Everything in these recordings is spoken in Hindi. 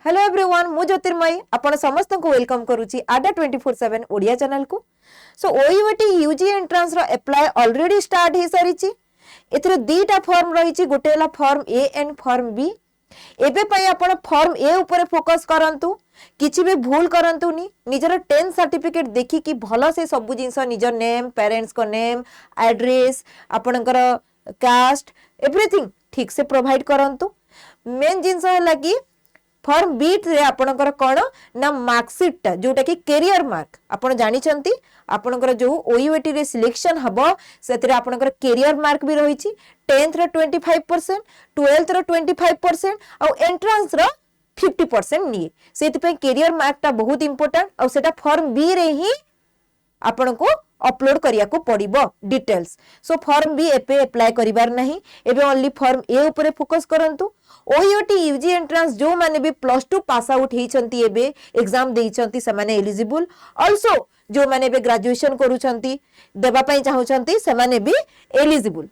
हेलो एवरीवन मु ज्योतिर्मयी आपण समस्त को वेलकम करूची आडा 24/7 ओडिया चैनल को। सो ओयूटी यूजी एंट्रेंस रो अप्लाई ऑलरेडी स्टार्ट हे सरीची। एथरे दीटा फॉर्म रहीची, गोटे हला form A and form B. एबे पई आपण फॉर्म ए ऊपर फोकस करंतु, किछि भी भूल करंतु नी। निजर 10 सर्टिफिकेट देखि कि भलो से सब जिंस निजर नेम, पेरेंट्स को नेम, एड्रेस, आपनकर कास्ट एवरीथिंग ठीक से प्रोवाइड करंतु। मेन जिंस है कि फॉर्म बी रे आपनकर कोन ना मार्कशीट जोटा कि कैरियर मार्क आपण जानि छंती। आपनकर जो ओयूटी रे सिलेक्शन हबो सेतरे आपनकर कैरियर मार्क भी रहिछि। 10th रे 25%, 12th रे 25% और एंट्रेंस रो 50% निये। सेति पे कैरियर मार्क ता बहुत इंपोर्टेंट और सेटा फॉर्म बी रे ही आपण को अपलोड करिया को पड़िबो डिटेल्स। सो फॉर्म बी एपे अप्लाई करिबार नहीं, एबे ओनली फॉर्म ए ऊपर फोकस करंतु। ओयूटी यूजी एंट्रेंस जो माने भी +2 पास आउट हेचंती एबे एग्जाम देइचंती से माने एलिजिबल। आल्सो जो माने बे ग्रेजुएशन करूचंती देबा पई चाहउचंती से माने भी एलिजिबल।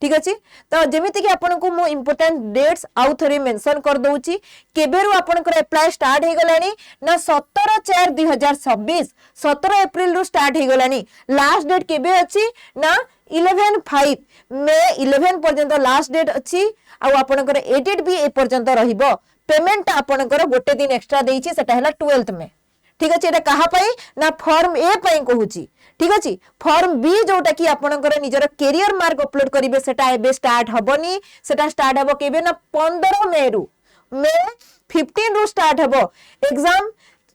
ठीक अछि। तो जेमिति कि आपन को मो इंपोर्टेंट डेट्स आउ थरे मेंशन कर दउची। केबेरु आपन को अप्लाई स्टार्ट हे गलानी ना 17/4/2026 17 अप्रैल रो स्टार्ट हे गलानी। लास्ट डेट केबे अछि ना 11/5 मे 11 पर्यंत लास्ट डेट अछि। आ आपन को एडेट भी ए पर्यंत रहिबो। पेमेंट आपन को गोटे दिन एक्स्ट्रा देइची, सेटा हला 12th में। ठीक अछि। एटा कहा पई ना फॉर्म ए पई कहूची। ठीक अछि। फॉर्म बी जोटा कि आपनकर निजर कैरियर मार्क अपलोड करिवे सेटा एबे स्टार्ट हबनी। सेटा स्टार्ट हबो केबे ना 15 मे रु मे 15 रु स्टार्ट हबो। एग्जाम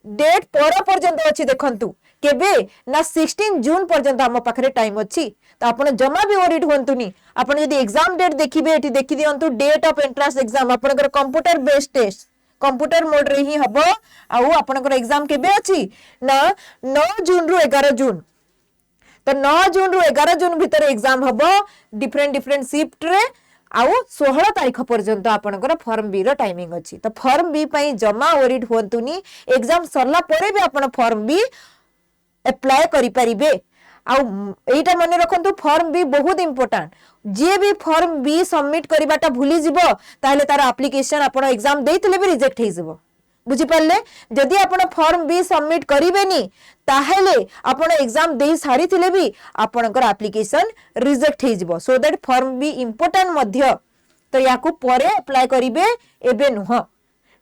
डेट पर पर्यंत अछि देखंतु केबे ना 16 जून पर्यंत हम पाखरे टाइम अछि। तो आपण जमा भी वरीड होंतुनी। आपण यदि एग्जाम डेट देखिबे एठी देखि दियंतु डेट ऑफ एंट्रेंस एग्जाम आपनकर computer based test computer mode रे ही हबो। आउ आपनकर एग्जाम केबे अछि ना 9 जून रु 11 जून। तो 9 जून रु 11 जून भीतर एग्जाम हबो डिफरेंट शिफ्ट रे। आउ 16 तारीख पर्यंत आपनकर फॉर्म बी रो टाइमिंग अछि। तो फॉर्म बी पई जमा वरीड होंतुनी। एग्जाम सरला परे भी आपन फॉर्म बी अप्लाई करि परिबे। आउ एटा मने रखंतु फॉर्म बी बहुत इंपोर्टेंट। जे भी फॉर्म बी सबमिट करिबाटा भूली जिवो ताले तार एप्लीकेशन आपण एग्जाम देइतले भी रिजेक्ट हे जिवो। बुझी पाले। जदि आपण फॉर्म बी सबमिट करिवेनी ताहेले आपण एग्जाम देई सारी थिले भी आपणकर एप्लीकेशन रिजेक्ट हे जिवो। So that form B important मध्य। तो याकू परे अप्लाई करिवे एबे नुह।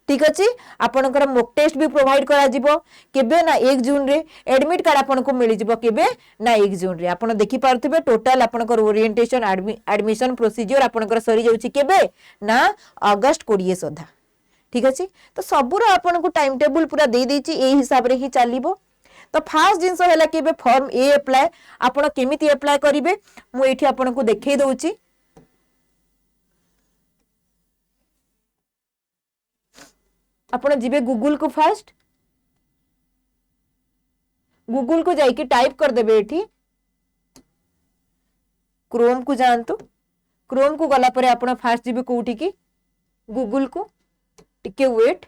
ठीक अछि। आपणकर मॉक टेस्ट भी प्रोवाइड करा जिवो केबे ना 1 जून रे। एडमिट कार्ड आपन को मिलि जिवो केबे ना 1 जून रे। आपण देखि पारथिबे टोटल आपणकर ओरिएंटेशन एडमिशन प्रोसीजर आपणकर सरी जाउची केबे ना अगस्त 20 सुधा। ठीक अछि। तो सबुर आपन को टाइम टेबल पूरा दे देची, ए हिसाब रे ही चलिबो। तो फास्ट जिंस हैला केबे फॉर्म ए अप्लाई आपण केमिति अप्लाई करिवे मु एठी आपन को देखै दउची। आपण जिबे गूगल को फास्ट गूगल को जाई कि टाइप कर देबे। एठी क्रोम को जानतु। क्रोम को गला परे आपण फास्ट जिबे कोठी की गूगल को टिके वेट।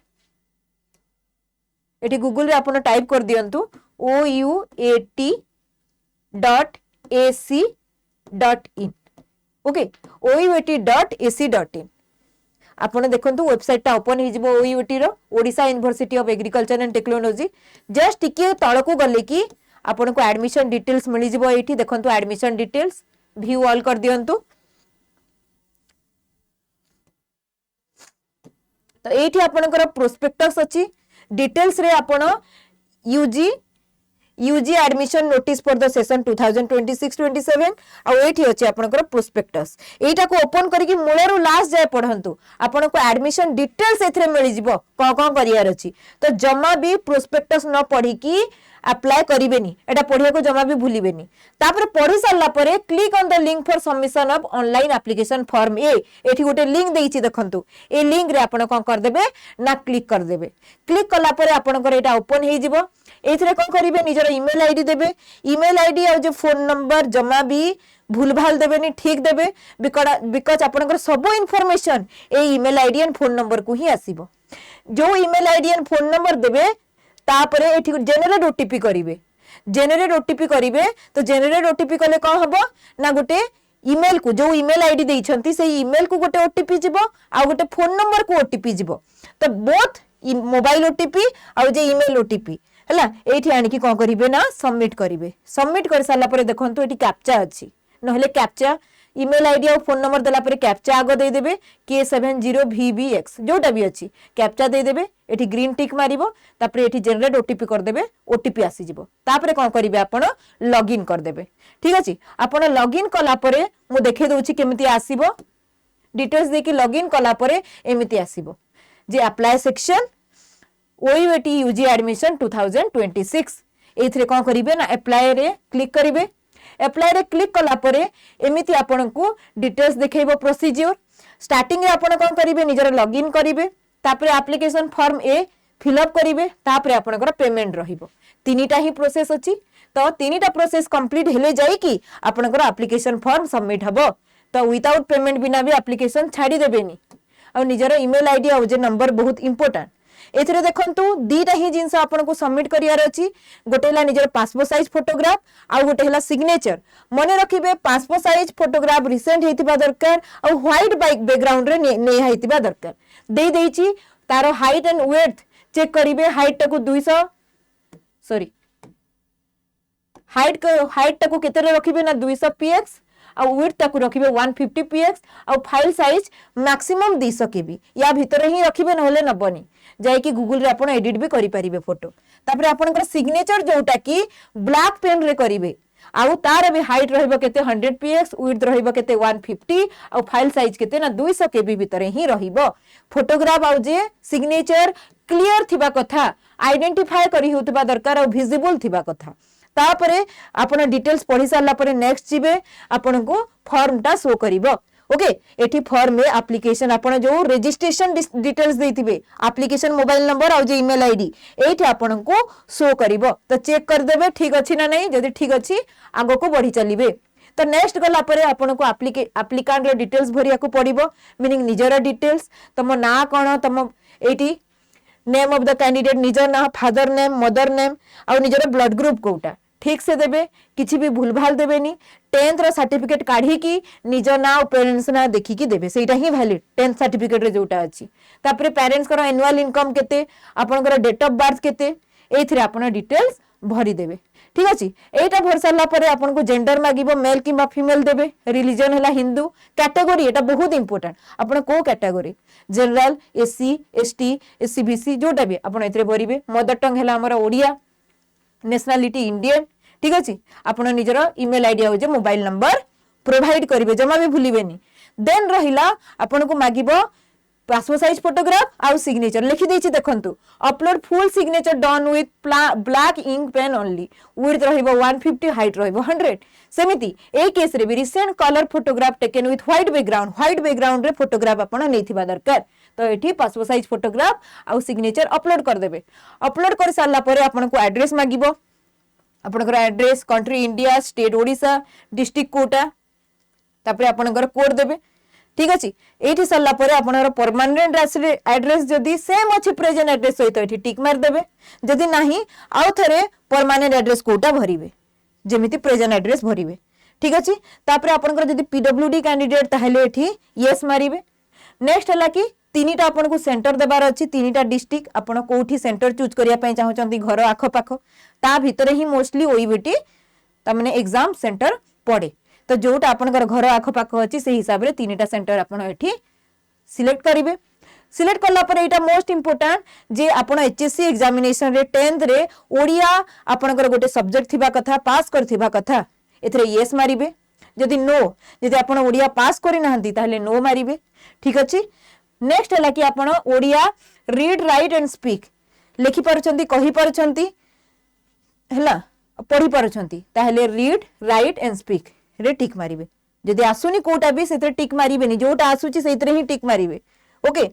एठी गूगल रे आपण टाइप कर दियंतु ouat.ac.in। Okay ouat.ac.in। आपण देखंतु वेबसाइट ता ओपन हि जिवो ओयूटी रो Odisha university of agriculture and technology. Just टिके तळ को गले कि आपण को एडमिशन डिटेल्स मिलि जिवो। एठी देखंतु एडमिशन डिटेल्स व्यू ऑल कर दियंतु। तो एठी आपनकर प्रोस्पेक्टस अछि। डिटेल्स रे आपण UG admission notice for the session 2026-27 आ एठी अछि आपनकर प्रोस्पेक्टस। एटा को ओपन करी कि मूलरू लास्ट जाय पढंतु। आपण को एडमिशन डिटेल्स एथरे मिलि जिवो को करियर अछि। तो जमा भी प्रोस्पेक्टस न पढी कि अप्लाई करिवेनी, एटा पढिया को जमा भी भूलिवेनी। तापर पढि सारला परे click on the link for submission of online application form ए। एठी गोटे लिंक देइछि देखंतु। ए लिंक रे आपण कोन कर देबे ना क्लिक कर देबे। क्लिक कला परे आपनकर एटा ओपन हे जिवो। एथरे कोन करिवे निजर ईमेल आईडी देबे। ईमेल आईडी और जो फोन नंबर जमा भी भूल भाल देबेनी, ठीक देबे। बिकॉज आपनकर सब information A email ID and phone number को ही आसीबो। जो email ID and phone number देबे तापरे एठी जनरेट ओटीपी करिवे। जनरेट ओटीपी करिवे। तो जनरेट ओटीपी कले कोन हबो ना गोटे ईमेल को जो ईमेल आईडी देइछंती से ईमेल को गोटे ओटीपी जीवो आ गोटे फोन नंबर को ओटीपी जीवो तो बोथ मोबाइल ओटीपी आ जे ईमेल ओटीपी हला एठी आनिकी कोन करिवे ना सबमिट कर साला परे देखंतु एठी कैप्चा अछि नहले कैप्चा ईमेल आईडी और फोन नंबर देला परे कैप्चा आगो दे देबे K70VBX जोटा भी अछि कैप्चा दे देबे एठी ग्रीन टिक मारिबो तापरे एठी जनरेट ओटीपी कर देबे ओटीपी आसी जिवो तापरे कोन करिवे आपण लॉगिन कर देबे ठीक अछि आपण लॉगिन कला परे मु देखे दोछि केमिति आसीबो डिटेल्स देकी लॉगिन कला परे एमिति आसीबो जे apply section OUAT UG admission 2026 एथरे कोन करिवे ना अप्लाई रे क्लिक करिवे अप्लाई रे क्लिक कला परे एमिति आपन को डिटेल्स देखेबो प्रोसीजर स्टार्टिंग रे आपन कोन करिवे निजर लॉगिन करिवे तापरे application form A fill up करिवे तापरे आपनकर पेमेंट रहिबो तीनीटा ही प्रोसेस अछि तो तीनीटा प्रोसेस कंप्लीट हेले जाई कि आपनकर एप्लीकेशन फॉर्म सबमिट हबो तो विदाउट पेमेंट बिना भी एप्लीकेशन छाडी देबेनी और निजर ईमेल आईडी और जे नंबर बहुत इंपोर्टेंट एथरे देखंतु दीटा ही जिंस आपन को सबमिट करियार अछि गोटेला निजर पासपोर्ट साइज फोटोग्राफ आ गोटेला सिग्नेचर मने रखिबे पासपोर्ट साइज फोटोग्राफ रिसेंट हेतिबा दरकार और व्हाइट बैकग्राउंड रे ने हेतिबा दरकार दे देछि तारो हाइट एंड विड्थ चेक करिवे हाइट टाको 200 सॉरी हाइट टाको केते रखिबे ना 200 px आ विड्थ ताको रखिबे 150 px आ फाइल साइज मैक्सिमम 200 kb या भीतर ही रखिबे नहले नबनी जाय कि गूगल रे आपण एडिट भी करि परिबे फोटो तापर आपनकर सिग्नेचर जोटा कि ब्लैक पेन रे करिवे आउ तार भी हाइट रहइबो केते 100 px विड्थ रहइबो केते 150 आ फाइल साइज केते ना 200 kb भीतर ही रहिबो फोटोग्राफ आउ जे सिग्नेचर क्लियर थिबा कथा आइडेंटिफाई करि होतबा दरकार और विजिबल थिबा कथा तापरे आपण डिटेल्स पढि सारला परे नेक्स्ट जिबे आपण को फॉर्म टा शो करिवो ओके एठी फॉर्म में एप्लीकेशन आपण जो रजिस्ट्रेशन डिटेल्स देथिबे एप्लीकेशन मोबाइल नंबर और जे ईमेल आईडी एठी आपण को शो करिवो तो चेक कर देबे ठीक अछि ना नहीं जदी ठीक अछि आगो को बढ़ी चलिबे तो नेक्स्ट गला परे आपण को एप्लीकेंट रो डिटेल्स भरिया को पड़िबो मीनिंग निजर डिटेल्स तम ना कोन तम एठी नेम ऑफ द कैंडिडेट निजर ना फादर नेम मदर नेम और निजर ब्लड ग्रुप कोटा ठीक से देबे किछि भी भूल भाल देबेनी 10th रो सर्टिफिकेट काढी की निज ना और पेरेंट्स ना देखि की देबे सेटा ही वैलिड 10th सर्टिफिकेट रे जोटा अछि तापरे पेरेंट्स करो एनुअल इनकम केते आपन करो डेट ऑफ बर्थ केते एथिरे आपन डिटेल्स भरी देबे ठीक अछि एटा भर सारला परे आपन को जेंडर मागिबो मेल किबा फीमेल देबे रिलीजन हला हिंदू कैटेगरी एटा बहुत इंपोर्टेंट आपन को category general SC ST SCBC जोटा भी आपन एथिरे भरिबे मदर टंग हला हमर ओडिया नेशनलिटी इंडियन ठीक अछि आपण निजर ईमेल आईडी हो जे मोबाइल नंबर प्रोवाइड करिवे जमा भी भूलिबेनी देन रहिला आपण को मागिबो पासपोर्ट साइज फोटोग्राफ आउ सिग्नेचर लिखि देछि देखंतु upload full signature done with black ink pen only width रहिबो 150 हाइट रहिबो 100 सेमिति ए केस रे भी recent colour photograph taken with white background रे फोटोग्राफ आपण नेथिबा दरकार तो एठी पासपोर्ट साइज फोटोग्राफ आउ सिग्नेचर अपलोड कर देबे अपलोड कर सारला परे आपण को एड्रेस मागिबो आपनकर address country India state Odisha district कोटा तापरे आपनकर कोड देबे ठीक अछि एठी सरला परे आपनकर परमानेंट एड्रेस जदी सेम अछि प्रेजेंट एड्रेस सहित एठी टिक मार देबे जदी नाही आउ थरे परमानेंट एड्रेस कोटा भरिबे जेमिति प्रेजेंट एड्रेस भरिबे ठीक अछि तापरे आपनकर जदी पीडब्ल्यूडी कैंडिडेट ताहेले एठी यस मारिबे नेक्स्ट हला कि तीनीटा आपन को सेंटर देबार अछि तीनीटा डिस्ट्रिक्ट आपन कोठी सेंटर चूज करिया पय चाहउचंती घर आखो पाखो ता भितरे ही मोस्टली ओईबीटी ता माने एग्जाम सेंटर पड़े तो जोटा आपन घर आखो पाखो अछि से हिसाब रे तीनीटा सेंटर आपन एठी सिलेक्ट करिवे सिलेक्ट करला पर एटा मोस्ट इंपोर्टेंट जे आपन एचएससी एग्जामिनेशन रे 10th रे ओडिया आपन गोटे सब्जेक्ट थिबा कथा पास करथिबा कथा एथरे यस मारिबे जदी नो जदी आपन ओडिया पास करि नहंती ताले नो मारिबे ठीक अछि नेक्स्ट हला कि आपण Odia read write and speak लिखि परछंती कहि परछंती हला पढ़ी परछंती ताहले रीड राइट एंड स्पीक रे टिक मारिबे जदी आसुनी कोटा भी सेते टिक मारिबे नि जोटा आसुची सेतरे ही टिक मारिबे ओके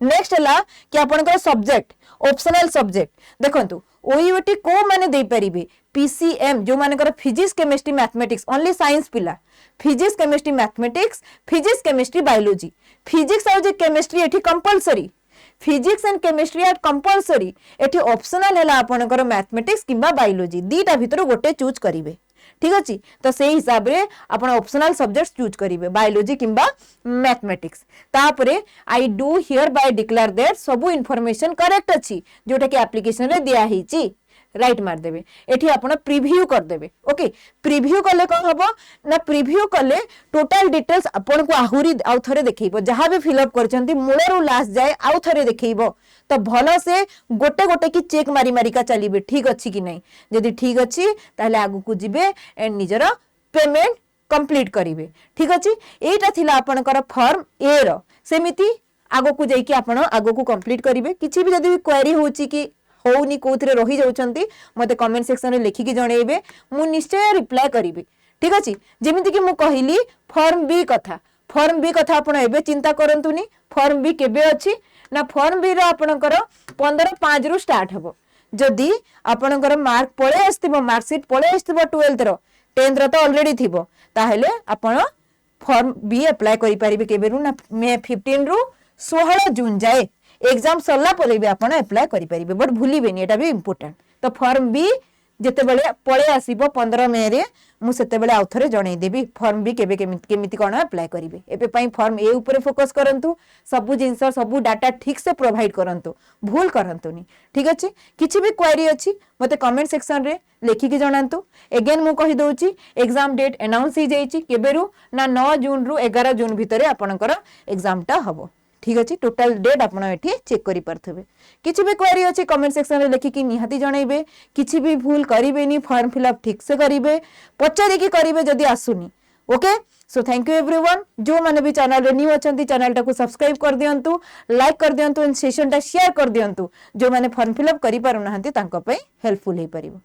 नेक्स्ट हला कि आपनकर सब्जेक्ट ऑप्शनल सब्जेक्ट देखंतु ओईओटी को माने दे परिबे पीसीएम जो मानकर physics chemistry mathematics only science पिला physics chemistry mathematics physics chemistry biology physics और जे केमिस्ट्री एठी compulsory physics and chemistry are compulsory एठी ऑप्शनल हैला आपनकर मैथमेटिक्स किबा बायोलॉजी दीटा भितर गोटे चूज करिवे ठीक अछि तो से हिसाब रे आपण ऑप्शनल सब्जेक्ट्स चूज करिवे बायोलॉजी किंबा मैथमेटिक्स तापरे I do here bye declare that सब इनफॉरमेशन करेक्ट अछि जोटा कि एप्लीकेशन रे दिया हिची राइट मार देबे एठी आपण प्रीव्यू कर देबे ओके प्रीव्यू कले कोन हबो ना प्रीव्यू कले टोटल डिटेल्स आपण को आहुरी आउ थरे देखैबो जहां भी फिल अप करचंती मूलरू लास्ट जाए आउ थरे देखैबो तो भलो से गोटे गोटे की चेक मारी मारी का चलीबे ठीक अछि कि नहीं यदि ठीक अछि ताले आगु को जिबे एंड निजर पेमेंट कंप्लीट करिवे ठीक अछि एटा थिला आपनकर फॉर्म ए रो सेमिति आगो को जाई कि आपण आगो को कंप्लीट करिवे किछि भी यदि क्वेरी होची कि होउनी कोथरे रही जाउछंती मते कमेंट सेक्शन रे लिखि कि जणेबे मु निश्चय रिप्लाई करिवे ठीक अछि जेमिति कि मु कहिली फॉर्म बी कथा आपण एबे चिंता करंतुनी फॉर्म बी केबे अछि ना फॉर्म बी रो आपनकर 15/5 रु स्टार्ट हबो जदि आपनकर मार्क पळे आस्तिबो मार्कशीट पळे आस्तिबो 12th रो 10th रो तो ऑलरेडी थिबो ताहेले आपण फॉर्म बी अप्लाई करि परिबे केबे रु ना मे 15 रु 16 जून जाए एग्जाम सरला परे भी आपण अप्लाई करि परिबे बट भूलिबेनी एटा भी इंपोर्टेंट तो फॉर्म बी जेते बेले पळे आसीबो 15 मे रे मु सेते बेले आउथरे जणै देबी फॉर्म बी केबे केमिति कोन अप्लाई करिवे एबे पई फॉर्म ए ऊपर फोकस करंतु सब जिंस सब डाटा ठीक से प्रोवाइड करंतु भूल करंतुनी ठीक अछि किछि भी क्वेरी अछि मते कमेंट सेक्शन रे लेखि के जणांतु अगेन मु कहि दोउची एग्जाम डेट अनाउंस ही जाईची केबेरु ना 9 जून रु 11 जून भितरे आपनकर एग्जाम टा हबो ठीक अछि टोटल डेट आपण एठी चेक करि परथबे किछि भी क्वेरी अछि कमेंट सेक्शन रे लिखि कि निहाती जणाइबे किछि भी भूल करिवेनी फॉर्म फिल अप ठीक से करिवे पचारि कि करिवे जदी आसुनी okay so thank you everyone जो माने भी चैनल रे न्यू अछंती चैनल टा को सब्सक्राइब कर दियंतु लाइक कर दियंतु एंड सेशन टा शेयर कर दियंतु जो माने फॉर्म फिल अप करि पारु नहंती तांको पई हेल्पफुल हे परिबो।